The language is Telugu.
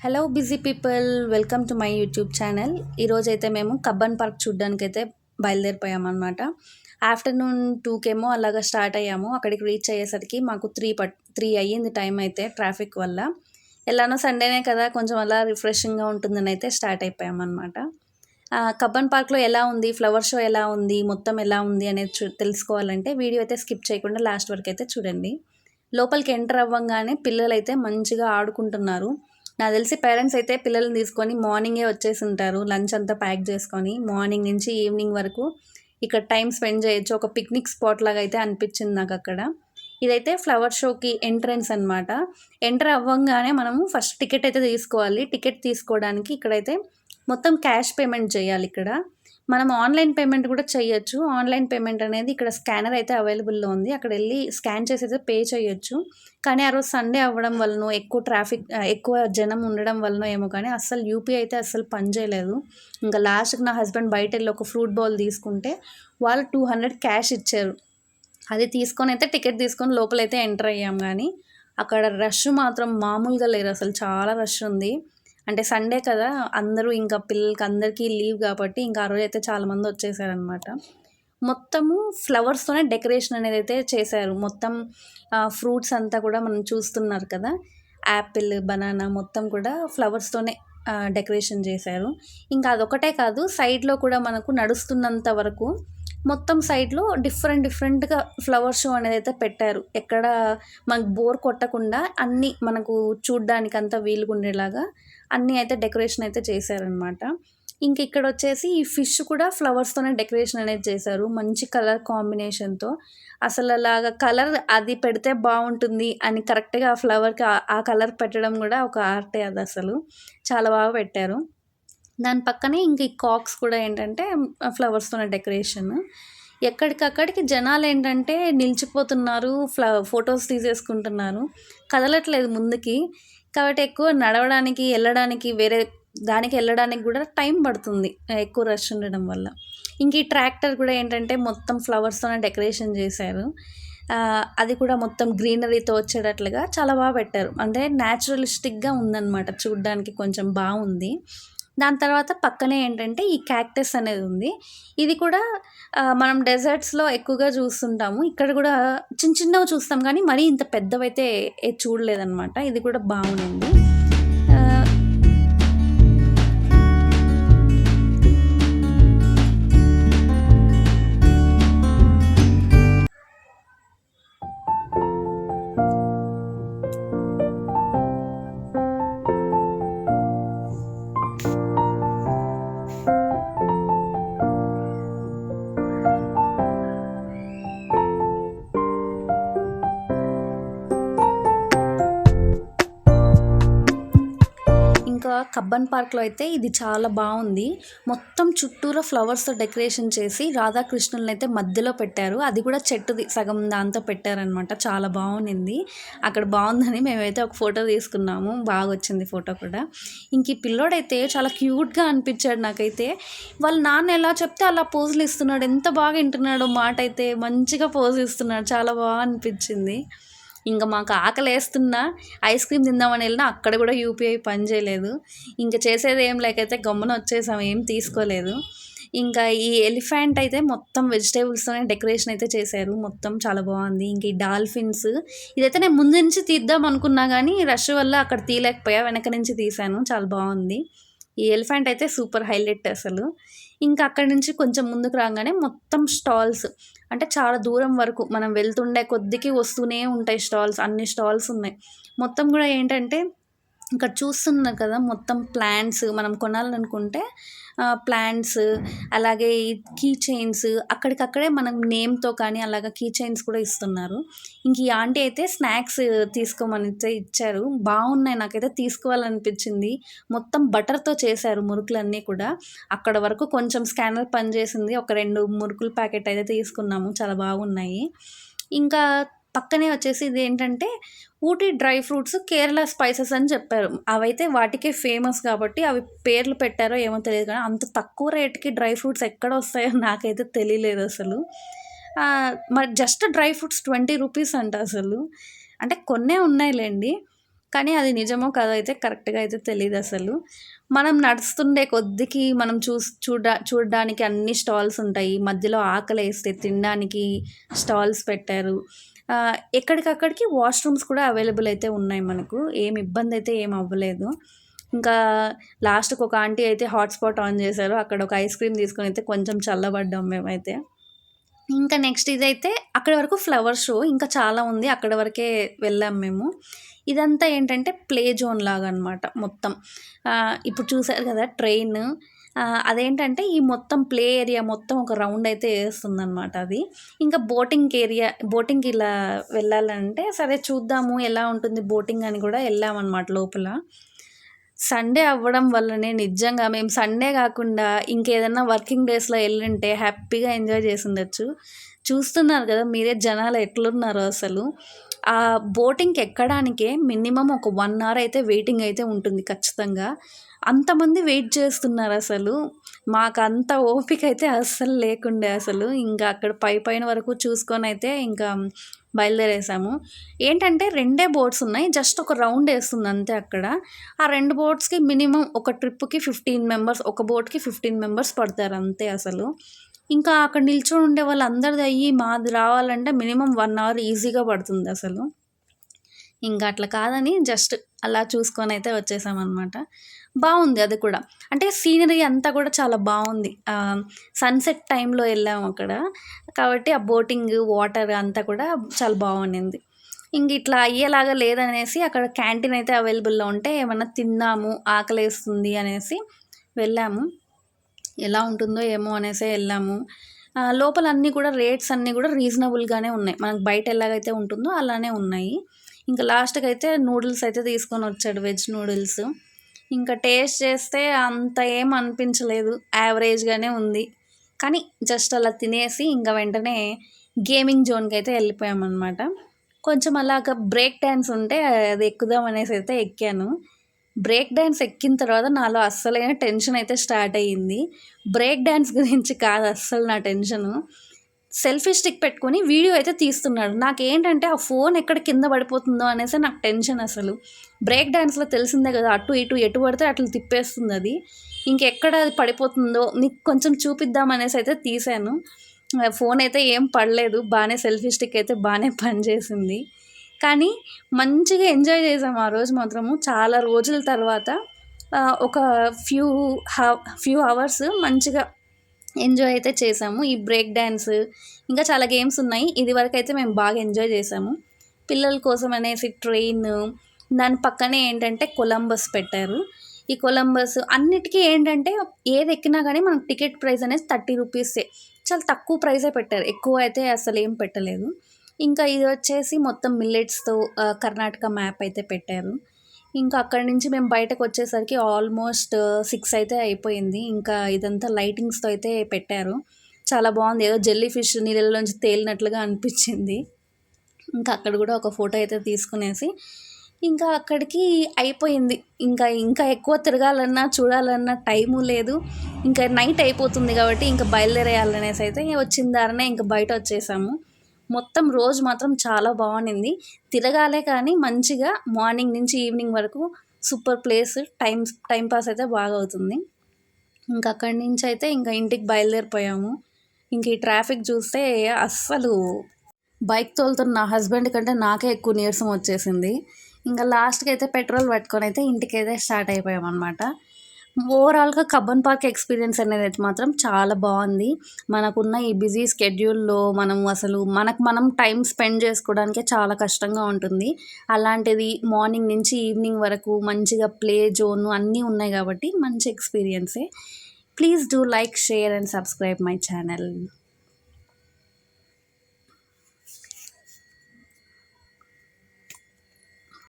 Hello busy people, welcome to my YouTube channel. ఈరోజైతే మేము కబ్బన్ పార్క్ చూడ్డానికైతే బయలుదేరిపోయామన్నమాట. ఆఫ్టర్నూన్ 2కేమో అలాగా స్టార్ట్ అయ్యాము. అక్కడికి రీచ్ అయ్యేసరికి మాకు 3 అయ్యింది టైం అయితే ట్రాఫిక్ వల్ల. ఎలానో సండేనే కదా, కొంచెం అలా రిఫ్రెషింగ్గా ఉంటుందని అయితే స్టార్ట్ అయిపోయామన్నమాట. కబ్బన్ పార్క్లో ఎలా ఉంది, ఫ్లవర్ షో ఎలా ఉంది, మొత్తం ఎలా ఉంది అనేది తెలుసుకోవాలంటే వీడియో అయితే స్కిప్ చేయకుండా లాస్ట్ వరకు అయితే చూడండి. లోపలికి ఎంటర్ అవ్వంగానే పిల్లలైతే మంచిగా ఆడుకుంటున్నారు. నాకు తెలిసి పేరెంట్స్ అయితే పిల్లల్ని తీసుకొని మార్నింగే వచ్చేసి ఉంటారు. లంచ్ అంతా ప్యాక్ చేసుకొని మార్నింగ్ నుంచి ఈవినింగ్ వరకు ఇక్కడ టైం స్పెండ్ చేయొచ్చు. ఒక పిక్నిక్ స్పాట్ లాగా అయితే అనిపించింది నాకు అక్కడ. ఇదైతే ఫ్లవర్ షోకి ఎంట్రన్స్ అనమాట. ఎంటర్ అవ్వంగానే మనము ఫస్ట్ టికెట్ అయితే తీసుకోవాలి. టికెట్ తీసుకోవడానికి ఇక్కడైతే మొత్తం క్యాష్ పేమెంట్ చేయాలి ఇక్కడ. మనం ఆన్లైన్ పేమెంట్ కూడా చేయొచ్చు. ఆన్లైన్ పేమెంట్ అనేది ఇక్కడ స్కానర్ అయితే అవైలబుల్లో ఉంది. అక్కడ వెళ్ళి స్కాన్ చేసి అయితే పే చేయొచ్చు. కానీ ఆ రోజు సండే అవ్వడం వలన ఎక్కువ జనం ఉండడం వలన ఏమో కానీ అస్సలు యూపీఐ అయితే అస్సలు పనిచేయలేదు. ఇంకా లాస్ట్కి నా హస్బెండ్ బయట వెళ్ళి ఒక ఫ్రూట్ బౌల్ తీసుకుంటే వాళ్ళు 200 క్యాష్ ఇచ్చారు. అది తీసుకొని అయితే టికెట్ తీసుకొని లోపలైతే ఎంటర్ అయ్యాం. కానీ అక్కడ రష్ మాత్రం మామూలుగా లేరు, అసలు చాలా రష్ ఉంది. అంటే సండే కదా, అందరూ ఇంకా పిల్లలకి అందరికీ లీవ్ కాబట్టి ఇంకా ఆ రోజు అయితే చాలామంది వచ్చేసారనమాట. మొత్తము ఫ్లవర్స్తోనే డెకరేషన్ అనేది అయితే చేశారు. మొత్తం ఫ్రూట్స్ అంతా కూడా మనం చూస్తున్నారు కదా, యాపిల్, బనానా మొత్తం కూడా ఫ్లవర్స్తోనే డెకరేషన్ చేశారు. ఇంకా అదొకటే కాదు, సైడ్లో కూడా మనకు నడుస్తున్నంత వరకు మొత్తం సైడ్లో డిఫరెంట్గా ఫ్లవర్ షో అనేది అయితే పెట్టారు. ఎక్కడ మనకు బోర్ కొట్టకుండా అన్నీ మనకు చూడ్డానికి అంతా వీలుగా ఉండేలాగా అన్నీ అయితే డెకరేషన్ అయితే చేశారనమాట. ఇంక ఇక్కడ వచ్చేసి ఈ ఫిష్ కూడా ఫ్లవర్స్తోనే డెకరేషన్ అనేది చేశారు. మంచి కలర్ కాంబినేషన్తో. అసలు అలాగా కలర్ అది పెడితే బాగుంటుంది అని కరెక్ట్గా ఆ ఫ్లవర్కి ఆ కలర్ పెట్టడం కూడా ఒక ఆర్టే అది. అసలు చాలా బాగా పెట్టారు. దాని పక్కనే ఇంక ఈ కాక్స్ కూడా ఏంటంటే ఫ్లవర్స్తోనే డెకరేషన్. ఎక్కడికక్కడికి జనాలు ఏంటంటే నిలిచిపోతున్నారు, ఫొటోస్ తీసేసుకుంటున్నారు, కదలట్లేదు ముందుకి. కాబట్టి ఎక్కువ నడవడానికి, వెళ్ళడానికి, వేరే దానికి వెళ్ళడానికి కూడా టైం పడుతుంది ఎక్కువ రష్ ఉండడం వల్ల. ఇంక ఈ ట్రాక్టర్ కూడా ఏంటంటే మొత్తం ఫ్లవర్స్తోనే డెకరేషన్ చేశారు. అది కూడా మొత్తం గ్రీనరీతో వచ్చేటట్లుగా చాలా బాగా పెట్టారు. అంటే న్యాచురలిస్టిక్గా ఉందన్నమాట, చూడ్డానికి కొంచెం బాగుంది. దాని తర్వాత పక్కనే ఏంటంటే ఈ క్యాక్టస్ అనేది ఉంది. ఇది కూడా మనం డెజర్ట్స్లో ఎక్కువగా చూస్తుంటాము. ఇక్కడ కూడా చిన్నవి చూస్తాం కానీ మరీ ఇంత పెద్దవైతే చూడలేదన్నమాట. ఇది కూడా బాగుంది. ఇంకా కబ్బన్ పార్క్లో అయితే ఇది చాలా బాగుంది. మొత్తం చుట్టూరా ఫ్లవర్స్తో డెకరేషన్ చేసి రాధాకృష్ణులను అయితే మధ్యలో పెట్టారు. అది కూడా చెట్టుది సగం దాంతో పెట్టారనమాట. చాలా బాగుంది. అక్కడ బాగుందని మేమైతే ఒక ఫోటో తీసుకున్నాము. బాగా వచ్చింది ఫోటో కూడా. ఇంక ఈ పిల్లోడైతే చాలా క్యూట్గా అనిపించాడు నాకైతే. వాళ్ళ నాన్న ఎలా చెప్తే అలా పోజులు ఇస్తున్నాడు. ఎంత బాగా వింటున్నాడో మాట అయితే, మంచిగా పోజు ఇస్తున్నాడు. చాలా బాగా అనిపించింది. ఇంకా మాకు ఆకలేస్తున్నా ఐస్ క్రీమ్ తిందామని వెళ్ళినా అక్కడ కూడా యూపీఐ పని చేయలేదు. ఇంకా చేసేది ఏం లేకైతే గమ్మున వచ్చేసాం, ఏం తీసుకోలేదు. ఇంకా ఈ ఎలిఫెంట్ అయితే మొత్తం వెజిటేబుల్స్తోనే డెకరేషన్ అయితే చేశారు. మొత్తం చాలా బాగుంది. ఇంక ఈ డాల్ఫిన్స్ ఇదైతే నేను ముందు నుంచి తీద్దాం అనుకున్నా కానీ రష్ వల్ల అక్కడ తీయలేకపోయా, వెనక నుంచి తీశాను. చాలా బాగుంది. ఈ ఎలిఫెంట్ అయితే సూపర్ హైలైట్ అసలు. ఇంకా అక్కడి నుంచి కొంచెం ముందుకు రాగానే మొత్తం స్టాల్స్, అంటే చాలా దూరం వరకు మనం వెళ్తుండే కొద్దికి వస్తూనే ఉంటాయి స్టాల్స్. అన్ని స్టాల్స్ ఉన్నాయి. మొత్తం కూడా ఏంటంటే ఇక్కడ చూస్తున్నారు కదా, మొత్తం ప్లాంట్స్ మనం కొనాలనుకుంటే ప్లాంట్స్, అలాగే కీ చైన్స్ అక్కడికక్కడే మనం నేమ్తో కానీ అలాగా కీ చైన్స్ కూడా ఇస్తున్నారు. ఇంక ఈ ఆంటీ అయితే స్నాక్స్ తీసుకోమని అయితే ఇచ్చారు. బాగున్నాయి, నాకైతే తీసుకోవాలనిపించింది. మొత్తం బటర్తో చేశారు మురుకులన్నీ కూడా. అక్కడ వరకు కొంచెం స్కానర్ పనిచేసింది. ఒక 2 మురుకుల ప్యాకెట్ అయితే తీసుకున్నాము. చాలా బాగున్నాయి. ఇంకా పక్కనే వచ్చేసి ఇది ఏంటంటే Ooty dry fruits, Kerala spices అని చెప్పారు. అవైతే వాటికే ఫేమస్ కాబట్టి అవి పేర్లు పెట్టారో ఏమో తెలియదు కానీ అంత తక్కువ రేట్కి డ్రై ఫ్రూట్స్ ఎక్కడ వస్తాయో నాకైతే తెలియలేదు అసలు. మరి జస్ట్ డ్రై ఫ్రూట్స్ 20 రూపీస్ అంట అసలు. అంటే కొన్నే ఉన్నాయిలేండి. కానీ అది నిజమో కాదో అయితే కరెక్ట్‌గా అయితే తెలీదు అసలు. మనం నడుస్తుండే కొద్దికి మనం చూడడానికి అన్ని స్టాల్స్ ఉంటాయి. మధ్యలో ఆకలేస్తే తినడానికి స్టాల్స్ పెట్టారు. ఎక్కడికక్కడికి వాష్‌రూమ్స్ కూడా అవైలబుల్ అయితే ఉన్నాయి మనకు. ఏమి ఇబ్బందయితే ఏమి అవ్వలేదు. ఇంకా లాస్ట్‌కి ఒక ఆంటీ అయితే హాట్‌స్పాట్ ఆన్ చేశారు. అక్కడ ఒక ఐస్ క్రీమ్ తీసుకొని అయితే కొంచెం చల్లబడ్డాం మేమైతే. ఇంకా నెక్స్ట్ ఇదైతే అక్కడి వరకు ఫ్లవర్ షో ఇంకా చాలా ఉంది. అక్కడి వరకే వెళ్ళాం మేము. ఇదంతా ఏంటంటే ప్లే జోన్ లాగా అనమాట మొత్తం. ఇప్పుడు చూసారు కదా ట్రైన్. అదేంటంటే ఈ మొత్తం ప్లే ఏరియా మొత్తం ఒక రౌండ్ అయితే ఏస్తుందనమాట అది. ఇంకా బోటింగ్‌కి ఇలా వెళ్ళాలంటే సరే చూద్దాము ఎలా ఉంటుంది బోటింగ్ అని కూడా ఎళ్ళామనమాట లోపల. సండే అవ్వడం వల్లనే నిజంగా మేము సండే కాకుండా ఇంకేదన్నా వర్కింగ్ డేస్‌లో ఎళ్ళుంటే హ్యాపీగా ఎంజాయ్ చేసుండొచ్చు. చూస్తున్నారు కదా మీరే జనాలు ఎట్లున్నారో అసలు. ఆ బోటింగ్‌కి ఎక్కడానికే మినిమమ్ ఒక 1 అవర్ అయితే వెయిటింగ్ అయితే ఉంటుంది ఖచ్చితంగా. అంతమంది వెయిట్ చేస్తున్నారసలు. మాకంత ఓపిక అయితే అస్సలు లేకుండే అసలు. ఇంకా అక్కడ పైన వరకు చూసుకొనైతే ఇంకా బయలుదేరేసాము. ఏంటంటే 2 బోట్స్ ఉన్నాయి. జస్ట్ ఒక రౌండ్ ఏస్తుంది అంతే అక్కడ. ఆ 2 బోట్స్‌కి మినిమమ్ ఒక ట్రిప్‌కి 15 మెంబర్స్, ఒక బోట్‌కి 15 మెంబర్స్ పడతారు అంతే అసలు. ఇంకా అక్కడ నిల్చొని ఉండే వాళ్ళందరిది అయ్యి మాది రావాలంటే మినిమమ్ 1 అవర్ ఈజీగా పడుతుందసలు. ఇంకా అట్లా కాదని జస్ట్ అలా చూసుకొనైతే వచ్చేసామనమాట. బావుంది అది కూడా. అంటే సీనరీ అంతా కూడా చాలా బావుంది. సన్‌సెట్ టైంలో ఎళ్ళాము అక్కడ. కాబట్టి ఆ బోటింగ్, వాటర్ అంతా కూడా చాలా బావుండింది. ఇట్లా అయ్యేలాగా లేదనేసి అక్కడ క్యాంటీన్ అయితే అవైలబుల్‌లో ఉంటే ఏమన్నా తిందాము, ఆకలేస్తుంది అనేసి వెళ్ళాము. ఎలా ఉంటుందో ఏమో అనేసే ఎళ్ళాము. లోపల అన్నీ కూడా రేట్స్ అన్నీ కూడా రీజనబుల్‌గానే ఉన్నాయి. మనకు బయట ఎలాగైతే ఉంటుందో అలానే ఉన్నాయి. ఇంకా లాస్ట్‌కైతే నూడిల్స్ అయితే తీసుకొనొచ్చాడు వెజ్ నూడిల్స్. ఇంకా టేస్ట్ చేస్తే అంత ఏం అనిపించలేదు. యావరేజ్‌గానే ఉంది. కానీ జస్ట్ అలా తినేసి ఇంక వెంటనే గేమింగ్ జోన్‌కైతే ఎళ్ళిపోయామనమాట. కొంచెం అలాగా బ్రేక్ డాన్స్ ఉంటే అది ఎక్కుదాం అనేసి అయితే ఎక్కాను. బ్రేక్ డాన్స్ ఎక్కిన తర్వాత నాలో అస్సలైన టెన్షన్ అయితే స్టార్ట్ అయ్యింది. బ్రేక్ డాన్స్ గురించి కాదు అస్సలు నా టెన్షను. సెల్ఫీ స్టిక్ పెట్టుకొని వీడియో అయితే తీస్తున్నాడు. నాకేంటంటే ఆ ఫోన్ ఎక్కడ కింద పడిపోతుందో అనేసి నాకు టెన్షన్ అసలు. బ్రేక్ డాన్స్‌లో తెలిసిందే కదా! అటు ఇటు ఎటు పడితే అట్లా తిప్పేస్తుందది. ఇంకెక్కడ అది పడిపోతుందో నీకు కొంచెం చూపిద్దాం అనేసి అయితే తీశాను. ఫోన్ అయితే ఏం పడలేదు. బానే సెల్ఫీ స్టిక్ అయితే బానే పనిచేసింది. కానీ మంచిగా ఎంజాయ్ చేసాం ఆ రోజు మాత్రము. చాలా రోజుల తర్వాత ఒక ఫ్యూ ఫ్యూ అవర్స్ మంచిగా ఎంజాయ్ అయితే చేసాము. ఈ బ్రేక్ డాన్స్ ఇంకా చాలా గేమ్స్ ఉన్నాయి. ఇదివరకైతే మేము బాగా ఎంజాయ్ చేసాము. పిల్లల కోసం అనేసి ట్రైను, దాని పక్కనే ఏంటంటే కొలంబస్ పెట్టారు. ఈ కొలంబస్ అన్నిటికీ ఏంటంటే ఏది ఎక్కినా గానీ మనకు టికెట్ ప్రైస్ అనేది 30 రూపీసే. చాలా తక్కువ ప్రైజే పెట్టారు. ఎక్కువ అయితే అసలేం పెట్టలేదు. ఇంకా ఇది వచ్చేసి మొత్తం మిల్లెట్స్‌తో కర్ణాటక మ్యాప్ అయితే పెట్టారు. ఇంకా అక్కడి నుంచి మేము బయటకొచ్చేసరికి ఆల్మోస్ట్ 6 అయితే అయిపోయింది. ఇంకా ఇదంతా లైటింగ్స్‌తో అయితే పెట్టారు. చాలా బావుంది. ఏదో జెల్లీ ఫిష్ నీళ్ళలోంచి తేలినట్లుగా అనిపిచ్చింది. ఇంకా అక్కడ గూడా ఒక ఫోటో అయితే తీసుకునేసి, ఇంకా అక్కడికి అయిపోయింది. ఇంకా ఎక్కువ తిరగాలన్నా, చూడాలన్నా టైము లేదు. ఇంకా నైట్ అయిపోతుంది గాబట్టి ఇంక బయలుదేరేయాలనేసి అయితే వచ్చిన దారినే ఇంక బయటొచ్చేసాము. మొత్తం రోజు మాత్రం చాలా బావుండింది. తిరగాలే కానీ మంచిగా మార్నింగ్ నుంచి ఈవినింగ్ వరకు సూపర్ ప్లేస్. టైమ్ పాస్ అయితే బాగా అవుతుంది. ఇంక అక్కడి నుంచయితే ఇంక ఇంటికి బయలుదేరిపోయాము. ఇంక ఈ ట్రాఫిక్ చూస్తే అస్సలు బైక్ తోలుతున్న నా హస్బెండ్ కంటే నాకే ఎక్కువ నీరసం వచ్చేసింది. ఇంకా లాస్ట్‌కి అయితే పెట్రోల్ పట్టుకొని అయితే ఇంటికైతే స్టార్ట్ అయిపోయామనమాట. ఓవరాల్‌గా కబ్బన్ పార్క్ ఎక్స్‌పీరియన్స్ అనేది మాత్రం చాలా బావుంది. మనకున్న ఈ బిజీ స్కెడ్యూల్‌లో మనం అసలు మనకు మనం టైం స్పెండ్ చేసుకోవడానికే చాలా కష్టంగా ఉంటుంది. అలాంటిది మార్నింగ్ నుంచి ఈవినింగ్ వరకు మంచిగా ప్లే జోన్ అన్నీ ఉన్నాయి కాబట్టి మంచి ఎక్స్‌పీరియన్సే. Please do like, share and subscribe my channel.